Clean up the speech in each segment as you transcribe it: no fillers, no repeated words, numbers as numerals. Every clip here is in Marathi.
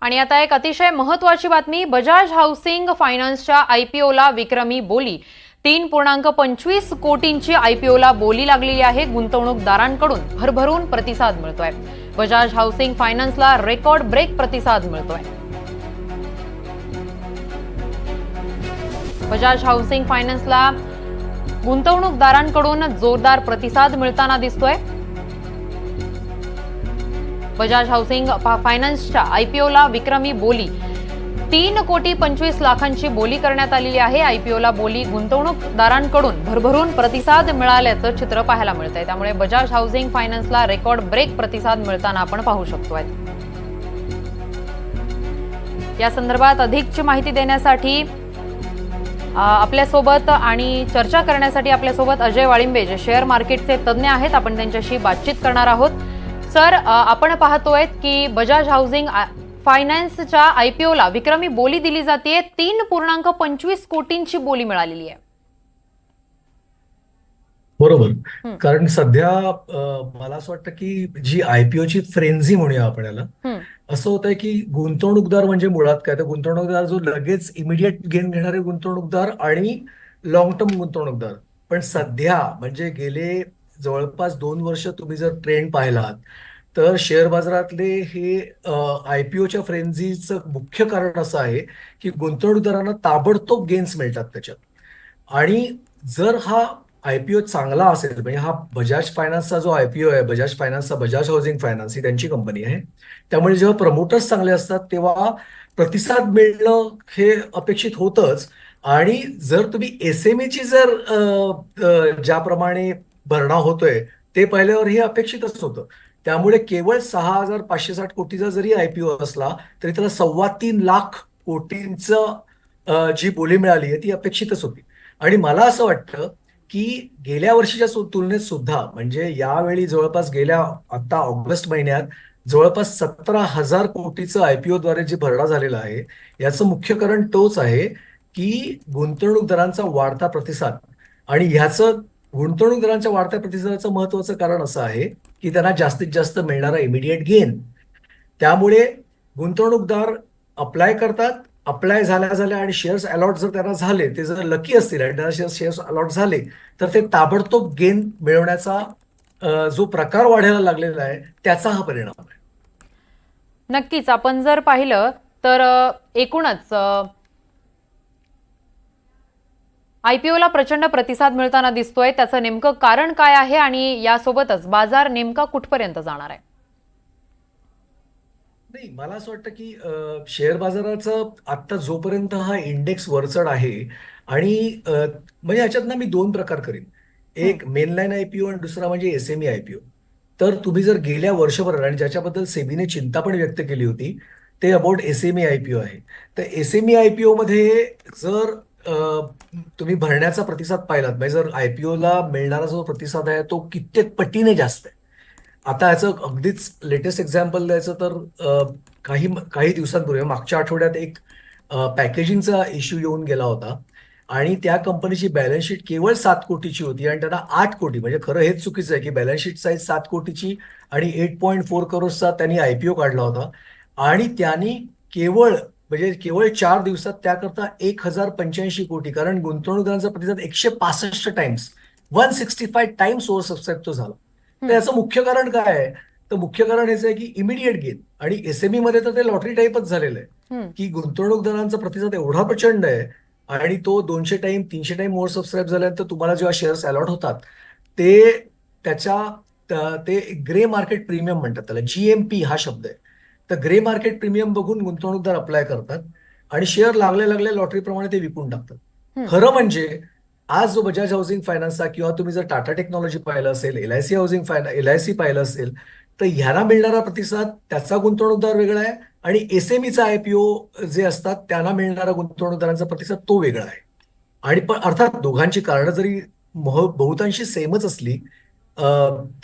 आणि आता एक अतिशय महत्त्वाची बातमी, बजाज हाऊसिंग फायनान्सच्या आयपीओला विक्रमी बोली. 3.25 कोटींची आयपीओला बोली लागलेली आहे. गुंतवणूकदारांकडून भरभरून प्रतिसाद मिळतोय. बजाज हाऊसिंग फायनान्सला रेकॉर्ड ब्रेक प्रतिसाद मिळतोय. बजाज हाऊसिंग फायनान्सला गुंतवणूकदारांकडून जोरदार प्रतिसाद मिळताना दिसतोय. बजाज हाऊसिंग फायनान्सच्या आयपीओला विक्रमी बोली, 3.25 कोटी बोली करण्यात आलेली आहे. आयपीओला बोली गुंतवणूकदारांकडून भरभरून प्रतिसाद मिळाल्याचं चित्र पाहायला मिळतंय. त्यामुळे बजाज हाऊसिंग फायनान्सला रेकॉर्ड ब्रेक प्रतिसाद मिळताना आपण पाहू शकतोय. या संदर्भात अधिकची माहिती देण्यासाठी आपल्यासोबत आणि चर्चा करण्यासाठी आपल्यासोबत अजय वाळिंबे, जे शेअर मार्केटचे तज्ज्ञ आहेत, आपण त्यांच्याशी बातचीत करणार आहोत. सर, आपण पाहतोय की बजाज हाऊसिंग फायनान्सच्या आयपीओला विक्रमी बोली दिली जाते. 3.25 कोटींची बोली मिळालेली आहे. बरोबर. कारण सध्या मला असं वाटतं की जी आयपीओची फ्रेन्झी म्हणूया आपण याला, असं होत आहे की गुंतवणूकदार म्हणजे मुळात काय, तर गुंतवणूकदार जो लगेच इमिडिएट गेन घेणारे गुंतवणूकदार आणि लॉंग टर्म गुंतवणूकदार. पण सध्या म्हणजे गेले जवळपास 2 वर्ष तुम्ही जर ट्रेंड पाहिलात तर शेअर बाजारातले हे आयपीओच्या फ्रेन्झीचं मुख्य कारण असं आहे की गुंतवणूकदारांना ताबडतोब गेन्स मिळतात त्याच्यात. आणि जर हा आयपीओ चांगला असेल, म्हणजे हा बजाज फायनान्सचा जो आयपीओ आहे, बजाज फायनान्सचा बजाज हाऊसिंग फायनान्स ही त्यांची कंपनी आहे, त्यामुळे जेव्हा प्रमोटर्स चांगले असतात तेव्हा प्रतिसाद मिळणं हे अपेक्षित होतंच. आणि जर तुम्ही एसएमईची जर ज्याप्रमाणे भरणा होतोय ते पाहिल्यावर हे अपेक्षितच होतं. त्यामुळे केवळ 6,560 कोटीचा जरी आयपीओ असला तरी त्याला 3.25 कोटींचं जी बोली मिळाली आहे ती अपेक्षितच होती. आणि मला असं वाटतं की गेल्या वर्षीच्या तुलनेत सुद्धा, म्हणजे यावेळी जवळपास आता ऑगस्ट महिन्यात जवळपास 17,000 कोटीचं आयपीओद्वारे जे भरणा झालेला आहे, याचं मुख्य कारण तोच आहे की गुंतवणूकदारांचा वाढता प्रतिसाद. आणि ह्याचं गुंतवणूकदारांच्या वाढत्या प्रतिसादाचं महत्वाचं कारण असं आहे की त्यांना जास्तीत जास्त मिळणारा इमिडिएट गेन. त्यामुळे गुंतवणूकदार अप्लाय करतात, अप्लाय झाल्या आणि शेअर्स अलॉट जर त्यांना झाले, ते जर लकी असतील आणि त्यांना शेअर्स अलॉट झाले तर ते ताबडतोब गेन मिळवण्याचा जो प्रकार वाढायला लागलेला आहे त्याचा हा परिणाम आहे. नक्कीच आपण जर पाहिलं तर एकूणच आयपीओला प्रचंड प्रतिसाद मिळताना दिसतोय. त्याचं नेमकं कारण काय आहे आणि यासोबतच बाजार नेमका कुठपर्यंत जाणार आहे? नाही, मला असं वाटतं की शेअर बाजाराचं आता जोपर्यंत हा इंडेक्स वरचढ आहे आणि म्हणजे ह्याच्यात ना मी 2 प्रकार करीन. एक मेनलाईन आयपीओ आणि दुसरा म्हणजे एसएमई आयपीओ. तर तुम्ही जर गेल्या वर्षभरात, आणि ज्याच्याबद्दल सेबीने चिंता पण व्यक्त केली होती, ते अबाउट एसएमई आयपीओ आहे. तर एसएमई आयपीओ मध्ये जर तुम्ही भरण्याचा प्रतिसाद पाहिलात, म्हणजे जर आयपीओला मिळणारा जो प्रतिसाद आहे तो कित्येक पटीने जास्त आहे. आता याचं अगदीच लेटेस्ट एक्झाम्पल द्यायचं तर काही काही दिवसांपूर्वी मागच्या आठवड्यात एक पॅकेजिंगचा इश्यू येऊन गेला होता आणि त्या कंपनीची बॅलन्स शीट केवळ 7 कोटीची होती आणि त्यांना 8 कोटी, म्हणजे खरं हेच चुकीचं आहे की बॅलन्स शीट साईज 7 कोटीची आणि 8.4 करोडचा त्यांनी आयपीओ काढला होता. आणि त्यांनी केवळ 4 दिवसात त्याकरता 1,085 कोटी, कारण गुंतवणूकदारांचा प्रतिसाद 165 टाइम्स, 165 टाइम्स ओव्हर सबस्क्राईब तो झाला. तर याचं मुख्य कारण काय आहे? तर मुख्य कारण हेच आहे की इमिडिएट गेन. आणि एसएमई मध्ये तर ते लॉटरी टाईपच झालेलं आहे की गुंतवणूकदारांचा प्रतिसाद एवढा प्रचंड आहे आणि तो 200 टाइम 300 टाइम ओव्हर सबस्क्राईब झाल्यानंतर तुम्हाला जेव्हा शेअर्स अलॉट होतात ते ते ग्रे मार्केट प्रीमियम म्हणतात, त्याला जीएमपी हा शब्द आहे. तर ग्रे मार्केट प्रीमियम बघून गुंतवणूकदार अप्लाय करतात आणि शेअर लागल्या लॉटरीप्रमाणे ते विकून टाकतात. खरं म्हणजे आज जो बजाज हाऊसिंग फायनान्सचा किंवा तुम्ही जर टाटा टेक्नॉलॉजी पाहिलं असेल, एलआयसी पाहिलं असेल, तर ह्याला मिळणारा प्रतिसाद त्याचा गुंतवणूकदार वेगळा आहे आणि एसएमईचा आयपीओ जे असतात त्यांना मिळणारा गुंतवणूकदारांचा प्रतिसाद तो वेगळा आहे. आणि पण अर्थात दोघांची कारणं जरी बहुतांशी सेमच असली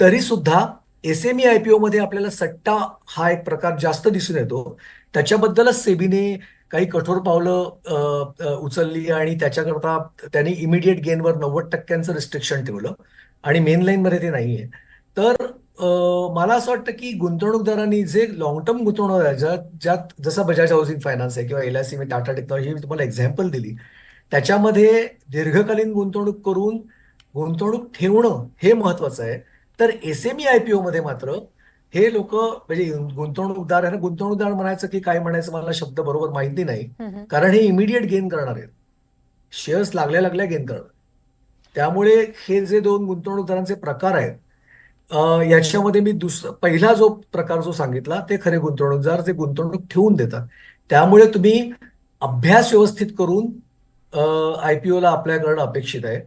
तरी सुद्धा एसएमई आयपीओ मध्ये आपल्याला सट्टा हा एक प्रकार जास्त दिसून येतो. त्याच्याबद्दलच सेबीने काही कठोर पावलं उचलली आणि त्याच्याकरता त्यांनी इमिडिएट गेनवर 90% रिस्ट्रिक्शन ठेवलं आणि मेन लाईन मध्ये ते नाहीये. तर मला असं वाटतं की गुंतवणूकदारांनी जे लॉंग टर्म गुंतवणूक आहे, ज्यात ज्यात जसं बजाज हाऊसिंग फायनान्स आहे किंवा LIC, मी टाटा टेक्नॉलॉजी मी तुम्हाला एक्झाम्पल दिली, त्याच्यामध्ये दीर्घकालीन गुंतवणूक करून गुंतवणूक ठेवणं हे महत्वाचं आहे. तर SME IPO मध्ये मात्र हे लोक म्हणजे गुंतवणूकदार आहे ना, गुंतवणूकदार म्हणायचं की काय म्हणायचं मला शब्द बरोबर माहिती नाही, हम्म. कारण हे इमिडिएट गेन करणार आहेत, शेअर्स लागल्या लागल्या गेन करणार. त्यामुळे हे जे दोन गुंतवणूकदारांचे प्रकार आहेत, याच्यामध्ये मी पहिला जो प्रकार जो सांगितला ते खरे गुंतवणूकदार, जे गुंतवणूक ठेवून देतात. त्यामुळे तुम्ही अभ्यास व्यवस्थित करून IPO ला अप्लाय करणं अपेक्षित आहे.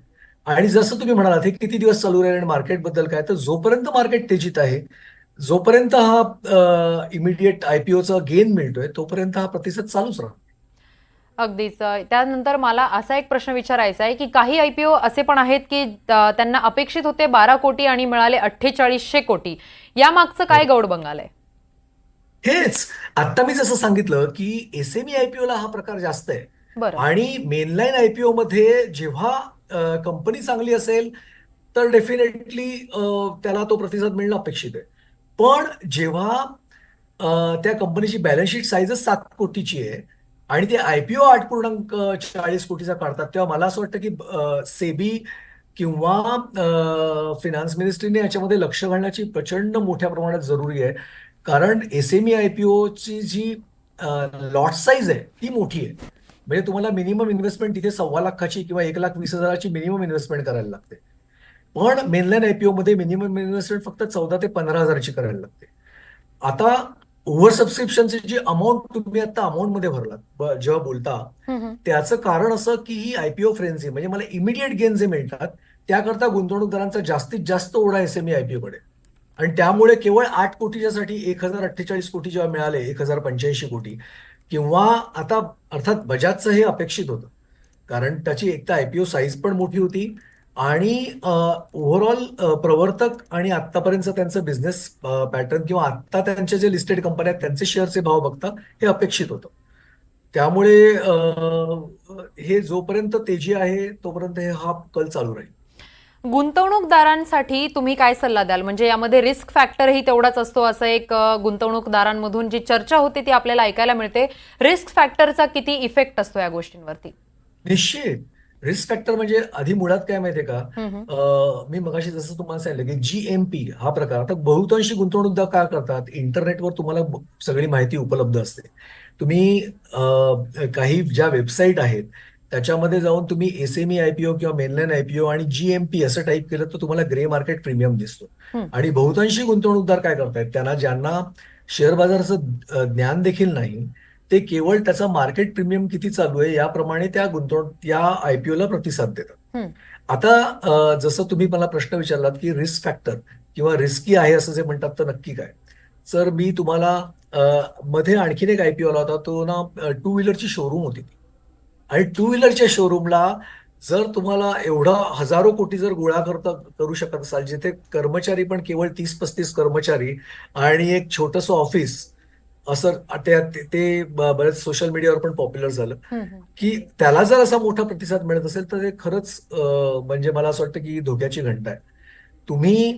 आणि जसं तुम्ही म्हणालात हे किती दिवस चालू राहील आणि मार्केटबद्दल काय, तर जोपर्यंत मार्केट तेजीत आहे, जोपर्यंत हा इमिडिएट IPOचा गेन मिळतोय, तोपर्यंत हा प्रतिसाद चालूच राहतो. अगदीच. त्यानंतर मला असा एक प्रश्न विचारायचा आहे की काही IPO असे पण आहेत की त्यांना अपेक्षित होते 12 कोटी आणि मिळाले 4800 कोटी. या मागचं काय गौड बंगाल आहे? हेच आता मी जसं सांगितलं की SME IPO ला हा प्रकार जास्त आहे. बरं. आणि मेनलाईन IPO मध्ये जेव्हा कंपनी चांगली असेल तर डेफिनेटली त्याला तो प्रतिसाद मिळणं अपेक्षित आहे. पण जेव्हा त्या कंपनीची बॅलन्स शीट साईजच 7 कोटीची आहे आणि ते IPO 8.40 कोटीचा काढतात, तेव्हा मला असं वाटतं की सेबी किंवा फिनान्स मिनिस्ट्रीने याच्यामध्ये लक्ष घालण्याची प्रचंड मोठ्या प्रमाणात जरुरी आहे. कारण SME IPOची जी लॉट साईज आहे ती मोठी आहे. म्हणजे तुम्हाला मिनिमम इन्व्हेस्टमेंट तिथे 1.25 लाखाची किंवा 1,20,000ची मिनिमम इन्व्हेस्टमेंट करायला लागते. पण मेनलाईन IPO मध्ये मिनिमम इन्व्हेस्टमेंट फक्त 14 ते 15,000ची करायला लागते. आता ओव्हर सबस्क्रिप्शनची जी अमाऊंट तुम्ही आता अमाऊंट मध्ये भरलात जेव्हा बोलता, हम्म. त्याचं कारण असं की ही IPO फ्रेन्सी, म्हणजे मला इमिडिएट गेन जे मिळतात त्याकरता गुंतवणूकदारांचा जास्तीत जास्त ओढा SME IPO कडे. आणि त्यामुळे केवळ 8 कोटीच्या साठी 1,048 कोटी जेव्हा मिळाले, 1,085 कोटी, किंवा आता अर्थात बजाजचं हे अपेक्षित होतं, कारण त्याची एक तर IPO साईज पण मोठी होती आणि ओव्हरऑल प्रवर्तक आणि आतापर्यंत त्यांचं बिझनेस पॅटर्न किंवा आता त्यांचे जे लिस्टेड कंपन्या आहेत त्यांचे शेअरचे भाव बघता हे अपेक्षित होतं. त्यामुळे हे जोपर्यंत तेजी आहे तोपर्यंत हा कल चालू राहील. गुंतवणूकदारांसाठी तुम्ही काय सल्ला द्याल? म्हणजे यामध्ये रिस्क फॅक्टरही तेवढाच असतो असं एक गुंतवणूकदारांमधून जी चर्चा होते ती आपल्याला ऐकायला मिळते. रिस्क फॅक्टरचा किती इफेक्ट असतो या गोष्टींवरती? निश्चित. रिस्क फॅक्टर म्हणजे आधी मुळात काय माहितीये का, हम्म. मी मगाशी जसं तुम्हाला सांगितलं की GMP हा प्रकार, आता बहुतांशी गुंतवणूकदार काय करतात, इंटरनेटवर तुम्हाला सगळी माहिती उपलब्ध असते. तुम्ही काही ज्या वेबसाईट आहेत त्याच्यामध्ये जाऊन तुम्ही SME IPO किंवा मेनलाईन IPO आणि GMP असं टाईप केलं तर तुम्हाला ग्रे मार्केट प्रीमियम दिसतो. हम्म. आणि बहुतांशी गुंतवणूकदार काय करतायत, ज्यांना शेअर बाजाराचं ज्ञान देखील नाही, ते केवळ त्याचा मार्केट प्रीमियम किती चालू आहे याप्रमाणे या IPO ला प्रतिसाद देतात. हम्म. आता जसं तुम्ही मला प्रश्न विचारलात की रिस्क फॅक्टर किंवा रिस्की आहे असं जे म्हणतात तर नक्की काय, तर मी तुम्हाला मध्ये आणखीन एक IPO आला होता, तो ना 2 व्हीलरची शोरूम होती. आणि 2 व्हीलरच्या शोरूमला जर तुम्हाला एवढा हजारो कोटी जर गोळा करू शकत असाल, जिथे कर्मचारी पण केवळ 30-35 कर्मचारी आणि एक छोटंसं ऑफिस असं, ते बरेच सोशल मीडियावर पण पॉप्युलर झालं, हम्म. की त्याला जर असा मोठा प्रतिसाद मिळत असेल तर ते खरंच म्हणजे मला असं वाटतं की धोक्याची घंटा आहे. तुम्ही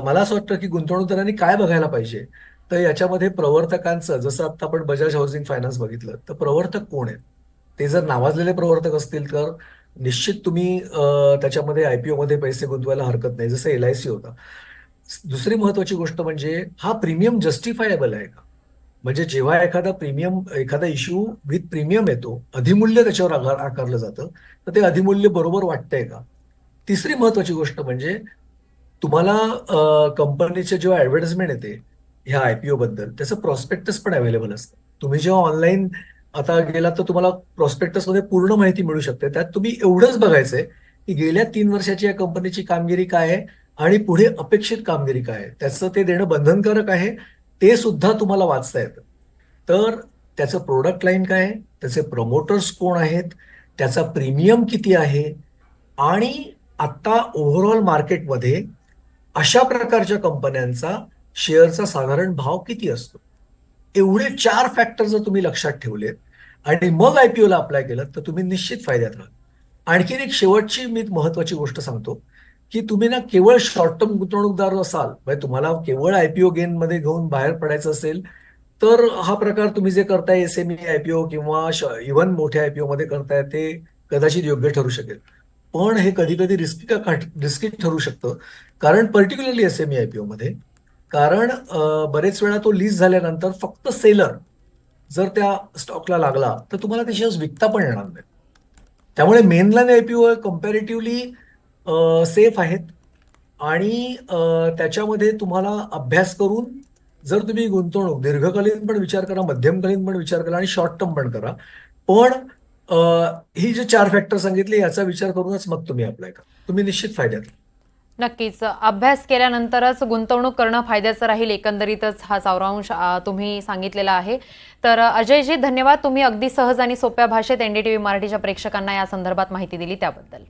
मला असं वाटतं की गुंतवणूकदारांनी काय बघायला पाहिजे, तर याच्यामध्ये प्रवर्तकांचं, जसं आता आपण बजाज हाऊसिंग फायनान्स बघितलं, तर प्रवर्तक कोण आहेत, ते जर नावाजलेले प्रवर्तक असतील तर निश्चित तुम्ही त्याच्यामध्ये IPO मध्ये पैसे गुंतवायला हरकत नाही, जसं LIC होता. दुसरी महत्वाची गोष्ट म्हणजे हा प्रीमियम जस्टिफायबल आहे का, म्हणजे जेव्हा एखादा इश्यू विथ प्रीमियम येतो, अधिमूल्य त्याच्यावर आकारलं जातं, तर ते अधिमूल्य बरोबर वाटतंय का. तिसरी महत्वाची गोष्ट म्हणजे तुम्हाला कंपनीचे जेव्हा ऍडव्हर्टाइजमेंट येते ह्या IPO बद्दल, त्याचं प्रॉस्पेक्टस पण अवेलेबल असतं. तुम्ही जेव्हा ऑनलाईन आता गेलात तर तुम्हाला प्रॉस्पेक्टस मध्ये पूर्ण माहिती मिळू शकते. त्यात तुम्ही एवढंच बघायचंय की गेल्या 3 वर्षाची या कंपनीची कामगिरी काय आहे आणि पुढे अपेक्षित कामगिरी काय आहे, त्याचं ते देणं बंधनकारक आहे, ते सुद्धा तुम्हाला वाचता येतं. तर त्याचं प्रोडक्ट लाईन काय आहे, त्याचे प्रमोटर्स कोण आहेत, त्याचा प्रीमियम किती आहे, आणि आता ओव्हरऑल मार्केटमध्ये अशा प्रकारच्या कंपन्यांचा शेअरचा साधारण भाव किती असतो, एवढे 4 फॅक्टर जर तुम्ही लक्षात ठेवलेत आणि मग IPO ला अप्लाय केलं तर तुम्ही निश्चित फायद्यात राहाल. आणखीन एक शेवटची मी महत्वाची गोष्ट सांगतो की तुम्ही ना केवळ शॉर्ट टर्म गुंतवणूकदार असाल, म्हणजे तुम्हाला केवळ आयपीओ गेन मध्ये घेऊन बाहेर पडायचं असेल, तर हा प्रकार तुम्ही जे करताय एसएमई आयपीओ किंवा इव्हन मोठ्या आयपीओ मध्ये करताय ते कदाचित योग्य ठरू शकेल. पण हे कधी कधी रिस्की ठरू शकतं, कारण पर्टिक्युलरली एसएमई आयपीओ मध्ये, कारण बरेच वेळा तो लीज झाल्यानंतर फक्त सेलर जर त्या स्टॉकला लागला तर तुम्हाला ते शेअर्स विकता पण येणार नाही. त्यामुळे मेनलाईन आयपीओ कम्पॅरेटिव्हली सेफ आहेत आणि त्याच्यामध्ये तुम्हाला अभ्यास करून जर तुम्ही गुंतवणूक दीर्घकालीन पण विचार करा, मध्यमकालीन पण विचार करा आणि शॉर्ट टर्म पण करा. पण अ, ही जे 4 फॅक्टर सांगितले याचा विचार करूनच मग तुम्ही अप्लाय करा. तुम्ही निश्चित फायद्यात राहाल. नक्कीच. अभ्यास केल्यानंतरच गुंतवणूक करणं फायद्याचं राहील, एकंदरीतच हा सारांश तुम्ही सांगितलेला आहे. तर अजयजी, धन्यवाद. तुम्ही अगदी सहज आणि सोप्या भाषेत एनडीटीव्ही मराठीच्या प्रेक्षकांना या संदर्भात माहिती दिली त्याबद्दल.